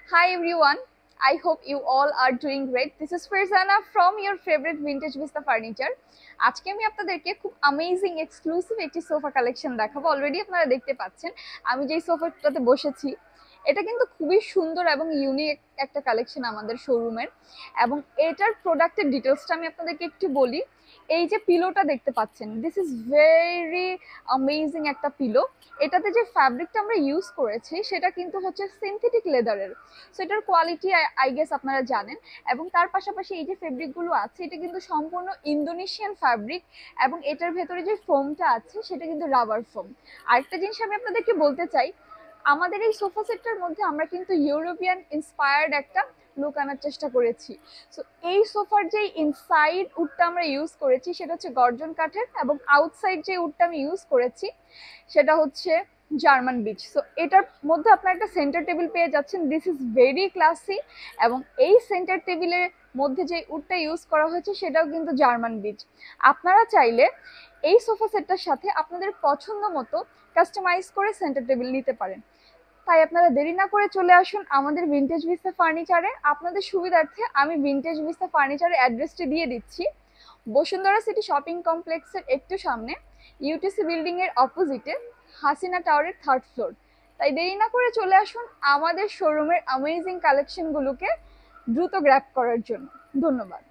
Hi everyone, I hope you all are doing great. This is Farzana from your favorite Vintage Vista Furniture. আজকে আমি আপনাদেরকে খুব amazing exclusive একটি sofa collection দেখাবো। Already আপনারা দেখতে পাচ্ছেন আমি যেই সোফাটাতে বসেছি এটা কিন্তু খুবই সুন্দর এবং ইউনিক একটা কালেকশন আমাদের শোরুমের। এবং এটার প্রোডাক্টের ডিটেলসটা আমি আপনাদেরকে একটু বলি। এই যে পিলোটা দেখতে পাচ্ছেন, দিস ইজ ভেরি অ্যামেজিং একটা পিলো। এটাতে যে ফ্যাব্রিকটা আমরা ইউজ করেছি সেটা কিন্তু হচ্ছে সিনথেটিক লেদারের। সো এটার কোয়ালিটি আই গেস আপনারা জানেন। এবং তার পাশাপাশি এই যে ফেব্রিকগুলো আছে এটা কিন্তু সম্পূর্ণ ইন্দোনেশিয়ান ফ্যাব্রিক। এবং এটার ভেতরে যে ফোমটা আছে সেটা কিন্তু রাবার ফোম। আরেকটা জিনিস আমি আপনাদেরকে বলতে চাই, আমাদের এই সোফা সেটটার মধ্যে আমরা কিন্তু ইউরোপিয়ান ইন্সপায়ার্ড একটা লুক আনার চেষ্টা করেছি। সো এই সোফার যে ইনসাইড উডটা আমরা ইউজ করেছি সেটা হচ্ছে গর্জন কাঠের, এবং আউটসাইড যে উডটা আমি ইউজ করেছি সেটা হচ্ছে জার্মান বিচ। সো এটার মধ্যে আপনার একটা সেন্টার টেবিল পেয়ে যাচ্ছেন, দিস ইজ ভেরি ক্লাসি। এবং এই সেন্টার টেবিলের মধ্যে যে উডটা ইউজ করা হয়েছে সেটাও কিন্তু জার্মান বিচ। আপনারা চাইলে এই সোফা সেটটার সাথে আপনাদের পছন্দ মতো কাস্টমাইজ করে সেন্টার টেবিল নিতে পারেন। তাই আপনারা দেরি না করে চলে আসুন আমাদের ভিন্টেজ ভিস্তা ফার্নিচারে। আপনাদের সুবিধার্থে আমি ভিন্টেজ ভিস্তা ফার্নিচারের অ্যাড্রেসটি দিয়ে দিচ্ছি। বসুন্ধরা সিটি শপিং কমপ্লেক্সের একটু সামনে, ইউটিসি বিল্ডিং এর অপোজিটে, হাসিনা টাওয়ারের 3rd ফ্লোর। তাই দেরি না করে চলে আসুন আমাদের শোরুমের অ্যামেজিং কালেকশনগুলোকে দ্রুত গ্র্যাব করার জন্য। ধন্যবাদ।